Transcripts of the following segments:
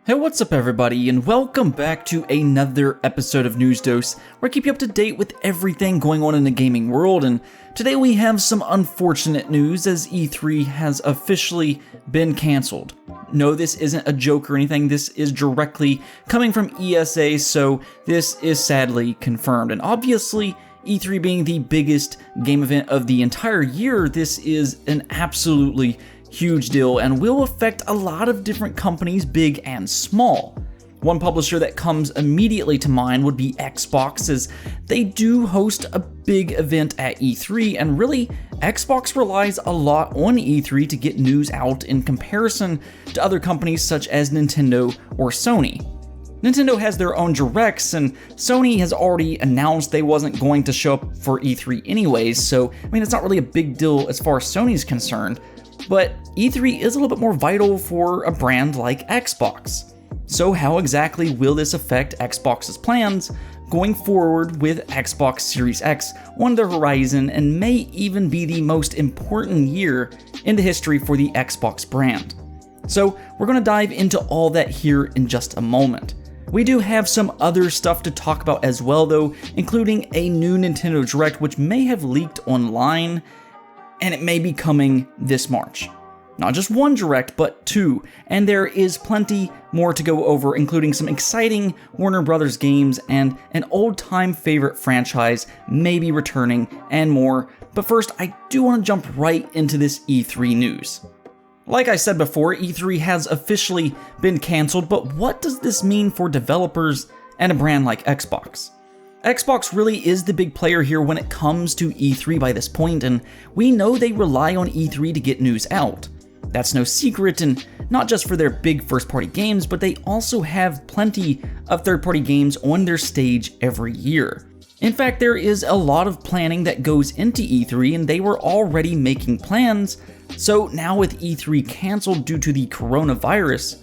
Hey, what's up everybody, and welcome back to another episode of News Dose, where I keep you up to date with everything going on in the gaming world. And today we have some unfortunate news as E3 has officially been cancelled. No, this isn't a joke or anything, this is directly coming from ESA, so this is sadly confirmed. And obviously, E3 being the biggest game event of the entire year, this is an absolutely huge deal and will affect a lot of different companies, big and small. One publisher that comes immediately to mind would be Xbox, as they do host a big event at E3, and really, Xbox relies a lot on E3 to get news out in comparison to other companies such as Nintendo or Sony. Nintendo has their own directs, and Sony has already announced they wasn't going to show up for E3 anyways, so it's not really a big deal as far as Sony's concerned. But E3 is a little bit more vital for a brand like Xbox. So how exactly will this affect Xbox's plans going forward with Xbox Series X on the horizon, and may even be the most important year in the history for the Xbox brand? So we're going to dive into all that here in just a moment. We do have some other stuff to talk about as well though, including a new Nintendo Direct which may have leaked online, and it may be coming this March. Not just one Direct, but two, and there is plenty more to go over, including some exciting Warner Brothers games and an old-time favorite franchise may be returning, and more. But first, I do want to jump right into this E3 news. Like I said before, E3 has officially been cancelled, but what does this mean for developers and a brand like Xbox? Xbox really is the big player here when it comes to E3 by this point, and we know they rely on E3 to get news out. That's no secret, and not just for their big first-party games, but they also have plenty of third-party games on their stage every year. In fact, there is a lot of planning that goes into E3, and they were already making plans, so now with E3 cancelled due to the coronavirus,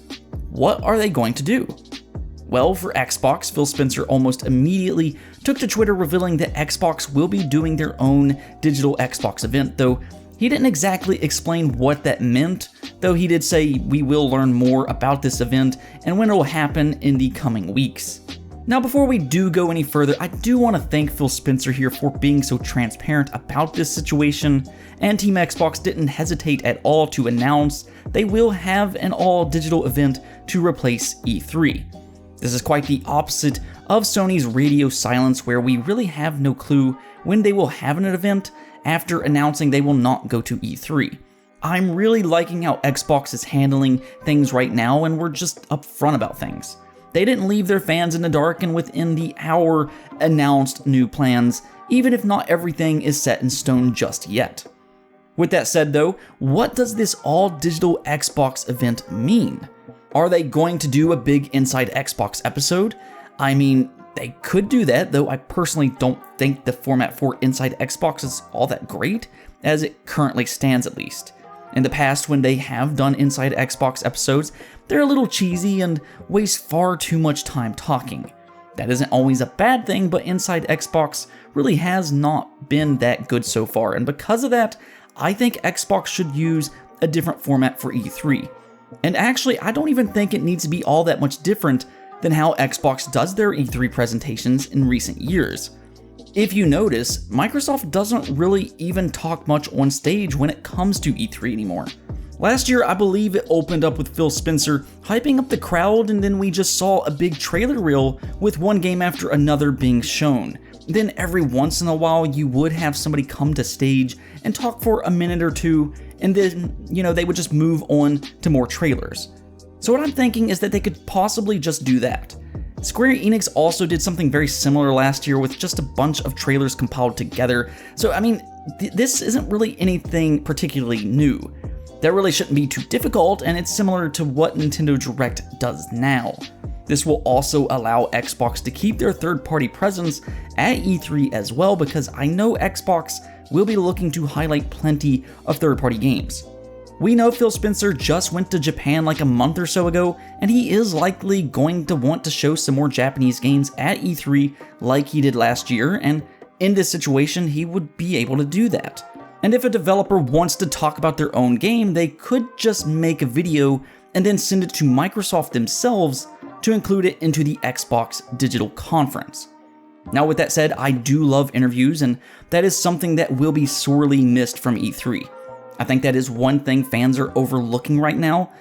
what are they going to do? Well, for Xbox, Phil Spencer almost immediately took to Twitter revealing that Xbox will be doing their own digital Xbox event, though he didn't exactly explain what that meant, though he did say we will learn more about this event and when it will happen in the coming weeks. Now, before we do go any further, I do want to thank Phil Spencer here for being so transparent about this situation, and Team Xbox didn't hesitate at all to announce they will have an all-digital event to replace E3. This is quite the opposite of Sony's radio silence, where we really have no clue when they will have an event after announcing they will not go to E3. I'm really liking how Xbox is handling things right now, and we're just upfront about things. They didn't leave their fans in the dark, and within the hour announced new plans, even if not everything is set in stone just yet. With that said though, what does this all-digital Xbox event mean? Are they going to do a big Inside Xbox episode? They could do that, though I personally don't think the format for Inside Xbox is all that great, as it currently stands at least. In the past, when they have done Inside Xbox episodes, they're a little cheesy and waste far too much time talking. That isn't always a bad thing, but Inside Xbox really has not been that good so far, and because of that, I think Xbox should use a different format for E3. And actually, I don't even think it needs to be all that much different than how Xbox does their E3 presentations in recent years. If you notice, Microsoft doesn't really even talk much on stage when it comes to E3 anymore. Last year, I believe it opened up with Phil Spencer hyping up the crowd, and then we just saw a big trailer reel with one game after another being shown. Then every once in a while, you would have somebody come to stage and talk for a minute or two, and then, they would just move on to more trailers. So what I'm thinking is that they could possibly just do that. Square Enix also did something very similar last year with just a bunch of trailers compiled together. So, this isn't really anything particularly new. That really shouldn't be too difficult, and it's similar to what Nintendo Direct does now. This will also allow Xbox to keep their third-party presence at E3 as well, because I know Xbox will be looking to highlight plenty of third-party games. We know Phil Spencer just went to Japan like a month or so ago, and he is likely going to want to show some more Japanese games at E3 like he did last year, and in this situation he would be able to do that. And if a developer wants to talk about their own game, they could just make a video and then send it to Microsoft themselves to include it into the Xbox Digital Conference. Now with that said, I do love interviews, and that is something that will be sorely missed from E3. I think that is one thing fans are overlooking right now.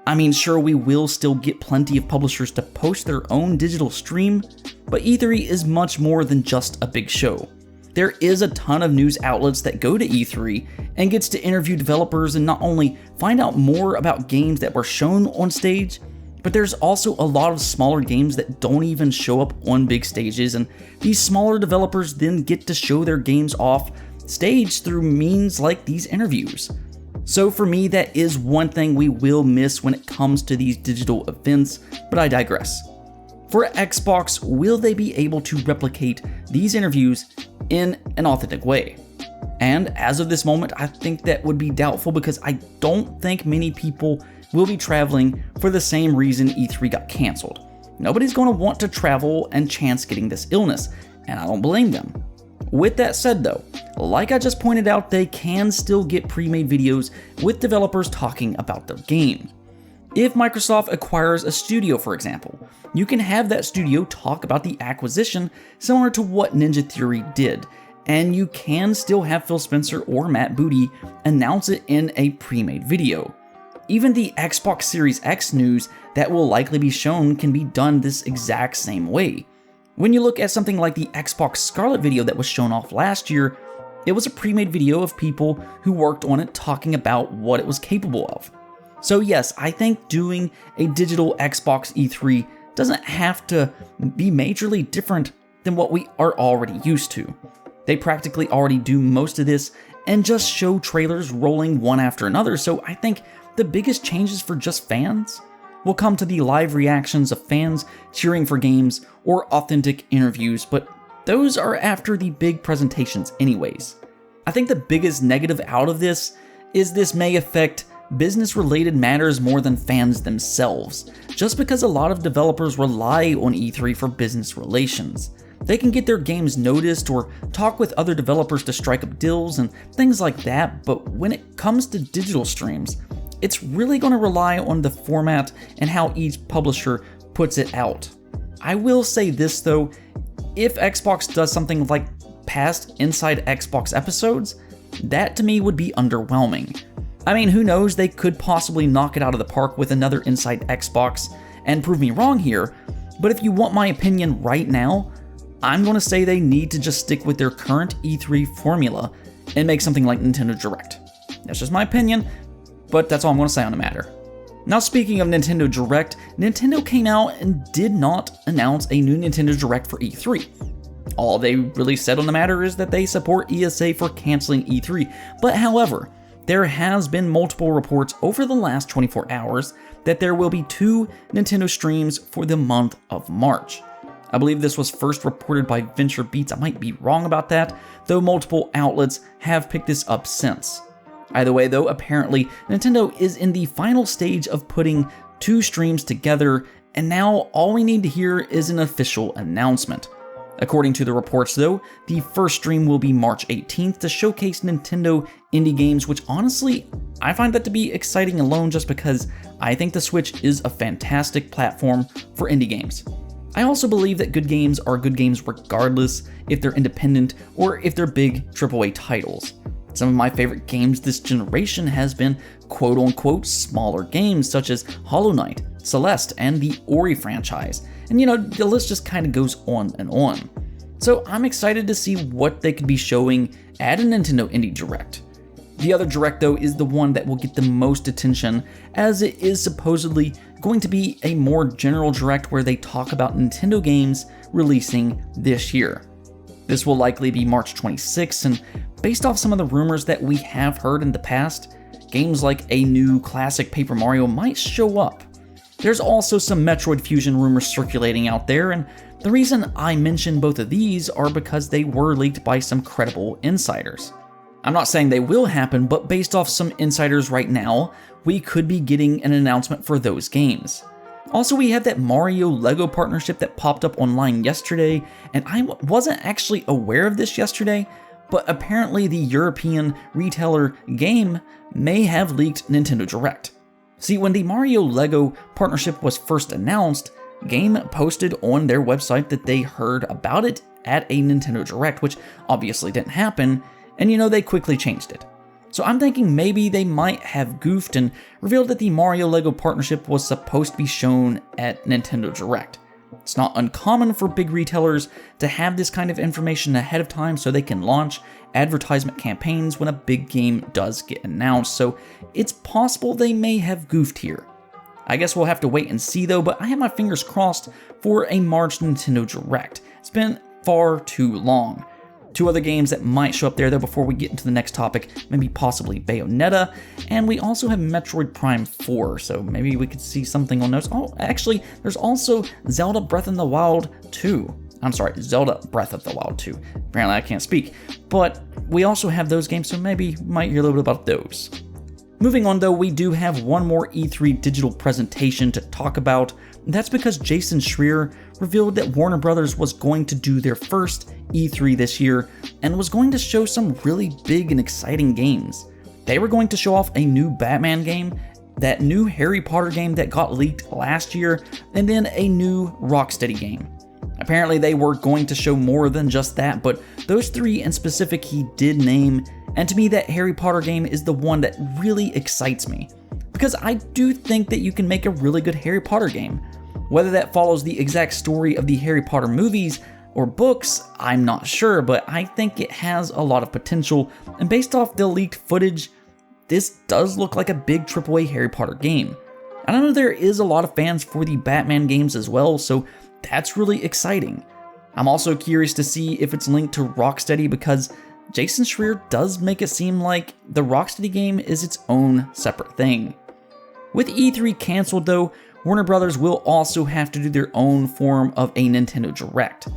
I mean, sure, we will still get plenty of publishers to post their own digital stream, but E3 is much more than just a big show. There is a ton of news outlets that go to E3 and gets to interview developers and not only find out more about games that were shown on stage, but there's also a lot of smaller games that don't even show up on big stages, and these smaller developers then get to show their games off stage through means like these interviews. So for me, that is one thing we will miss when it comes to these digital events, but I digress. For Xbox, will they be able to replicate these interviews in an authentic way? And as of this moment, I think that would be doubtful because I don't think many people will be traveling for the same reason E3 got canceled. Nobody's going to want to travel and chance getting this illness, and I don't blame them. With that said though, like I just pointed out, they can still get pre-made videos with developers talking about their game. If Microsoft acquires a studio, for example, you can have that studio talk about the acquisition similar to what Ninja Theory did, and you can still have Phil Spencer or Matt Booty announce it in a pre-made video. Even the Xbox Series X news that will likely be shown can be done this exact same way. When you look at something like the Xbox Scarlet video that was shown off last year, it was a pre-made video of people who worked on it talking about what it was capable of. So yes, I think doing a digital Xbox E3 doesn't have to be majorly different than what we are already used to. They practically already do most of this and just show trailers rolling one after another, so I think the biggest changes for just fans will come to the live reactions of fans cheering for games or authentic interviews, but those are after the big presentations anyways. I think the biggest negative out of this is this may affect business-related matters more than fans themselves, just because a lot of developers rely on E3 for business relations. They can get their games noticed or talk with other developers to strike up deals and things like that, but when it comes to digital streams, it's really going to rely on the format and how each publisher puts it out. I will say this though, if Xbox does something like past Inside Xbox episodes, that to me would be underwhelming. I mean, who knows, they could possibly knock it out of the park with another Inside Xbox and prove me wrong here, but if you want my opinion right now, I'm going to say they need to just stick with their current E3 formula and make something like Nintendo Direct. That's just my opinion, but that's all I'm going to say on the matter. Now speaking of Nintendo Direct, Nintendo came out and did not announce a new Nintendo Direct for E3. All they really said on the matter is that they support ESA for canceling E3, but however, there has been multiple reports over the last 24 hours that there will be 2 Nintendo streams for the month of March. I believe this was first reported by Venture Beats, I might be wrong about that, though multiple outlets have picked this up since. Either way though, apparently Nintendo is in the final stage of putting 2 streams together, and now all we need to hear is an official announcement. According to the reports though, the first stream will be March 18th to showcase Nintendo indie games, which honestly, I find that to be exciting alone just because I think the Switch is a fantastic platform for indie games. I also believe that good games are good games regardless if they're independent or if they're big AAA titles. Some of my favorite games this generation has been quote-unquote smaller games such as Hollow Knight, Celeste, and the Ori franchise. And the list just kind of goes on and on. So I'm excited to see what they could be showing at a Nintendo Indie Direct. The other Direct though is the one that will get the most attention, as it is supposedly going to be a more general Direct where they talk about Nintendo games releasing this year. This will likely be March 26th, and based off some of the rumors that we have heard in the past, games like a new classic Paper Mario might show up. There's also some Metroid Fusion rumors circulating out there, and the reason I mention both of these are because they were leaked by some credible insiders. I'm not saying they will happen, but based off some insiders right now, we could be getting an announcement for those games. Also, we have that Mario Lego partnership that popped up online yesterday, and I wasn't actually aware of this yesterday, but apparently the European retailer Game may have leaked Nintendo Direct. See, when the Mario Lego partnership was first announced, Game posted on their website that they heard about it at a Nintendo Direct, which obviously didn't happen, and they quickly changed it. So I'm thinking maybe they might have goofed and revealed that the Mario Lego partnership was supposed to be shown at Nintendo Direct. It's not uncommon for big retailers to have this kind of information ahead of time so they can launch advertisement campaigns when a big game does get announced, so it's possible they may have goofed here. I guess we'll have to wait and see though, but I have my fingers crossed for a March Nintendo Direct. It's been far too long. Two other games that might show up there though before we get into the next topic, maybe possibly Bayonetta, and we also have Metroid Prime 4, so maybe we could see something on those. Oh, actually, there's also Zelda Breath of the Wild 2. I'm sorry, Zelda Breath of the Wild 2. Apparently I can't speak, but we also have those games, so maybe you might hear a little bit about those. Moving on though, we do have one more E3 digital presentation to talk about. That's because Jason Schreier revealed that Warner Brothers was going to do their first E3 this year and was going to show some really big and exciting games. They were going to show off a new Batman game, that new Harry Potter game that got leaked last year, and then a new Rocksteady game. Apparently they were going to show more than just that, but those three in specific he did name, and to me that Harry Potter game is the one that really excites me. Because I do think that you can make a really good Harry Potter game. Whether that follows the exact story of the Harry Potter movies or books, I'm not sure, but I think it has a lot of potential, and based off the leaked footage, this does look like a big AAA Harry Potter game. And I know there is a lot of fans for the Batman games as well, so that's really exciting. I'm also curious to see if it's linked to Rocksteady because Jason Schreier does make it seem like the Rocksteady game is its own separate thing. With E3 cancelled though, Warner Brothers will also have to do their own form of a Nintendo Direct.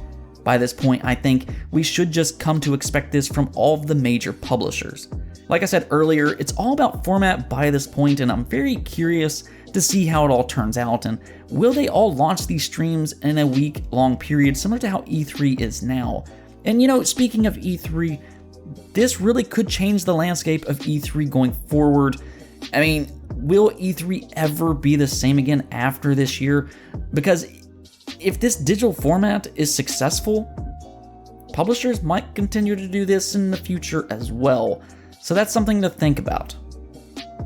By this point, I think we should just come to expect this from all of the major publishers. Like I said earlier, it's all about format by this point, and I'm very curious to see how it all turns out, and will they all launch these streams in a week-long period similar to how E3 is now? And speaking of E3, this really could change the landscape of E3 going forward. I mean, will E3 ever be the same again after this year? Because if this digital format is successful, publishers might continue to do this in the future as well. So that's something to think about.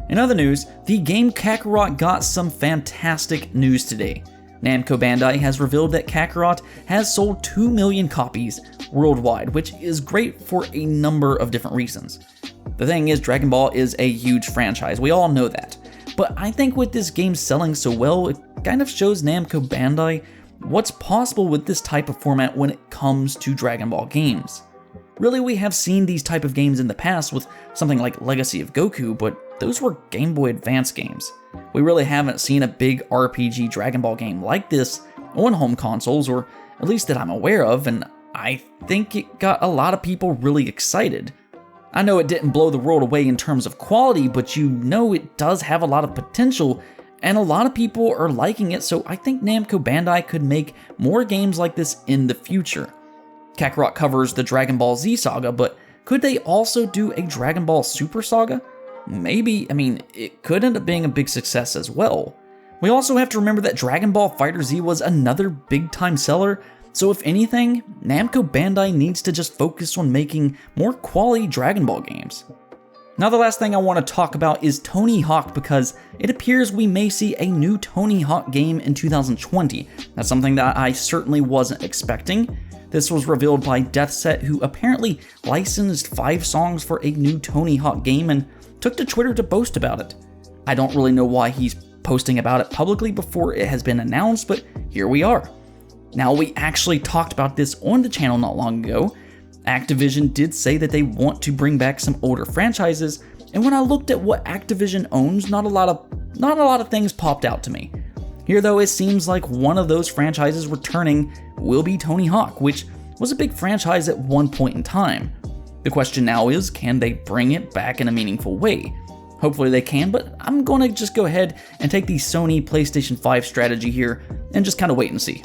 In other news, the game Kakarot got some fantastic news today. Namco Bandai has revealed that Kakarot has sold 2 million copies worldwide, which is great for a number of different reasons. The thing is, Dragon Ball is a huge franchise, we all know that. But I think with this game selling so well, it kind of shows Namco Bandai what's possible with this type of format when it comes to Dragon Ball games. Really, we have seen these type of games in the past with something like Legacy of Goku, but those were Game Boy Advance games. We really haven't seen a big RPG Dragon Ball game like this on home consoles, or at least that I'm aware of, and I think it got a lot of people really excited. I know it didn't blow the world away in terms of quality, but it does have a lot of potential, and a lot of people are liking it, so I think Namco Bandai could make more games like this in the future. Kakarot covers the Dragon Ball Z saga, but could they also do a Dragon Ball Super saga? Maybe. It could end up being a big success as well. We also have to remember that Dragon Ball FighterZ was another big time seller, so if anything, Namco Bandai needs to just focus on making more quality Dragon Ball games. Now the last thing I want to talk about is Tony Hawk, because it appears we may see a new Tony Hawk game in 2020. That's something that I certainly wasn't expecting. This was revealed by Deathset, who apparently licensed 5 songs for a new Tony Hawk game and took to Twitter to boast about it. I don't really know why he's posting about it publicly before it has been announced, but here we are. Now, we actually talked about this on the channel not long ago. Activision did say that they want to bring back some older franchises, and when I looked at what Activision owns, not a lot of things popped out to me. Here though, it seems like one of those franchises returning will be Tony Hawk, which was a big franchise at one point in time. The question now is, can they bring it back in a meaningful way? Hopefully they can, but I'm going to just go ahead and take the Sony PlayStation 5 strategy here and just kind of wait and see.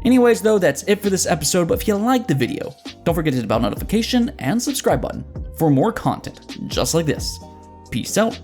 Anyways though, that's it for this episode, but if you liked the video, don't forget to hit the bell notification and subscribe button for more content just like this. Peace out.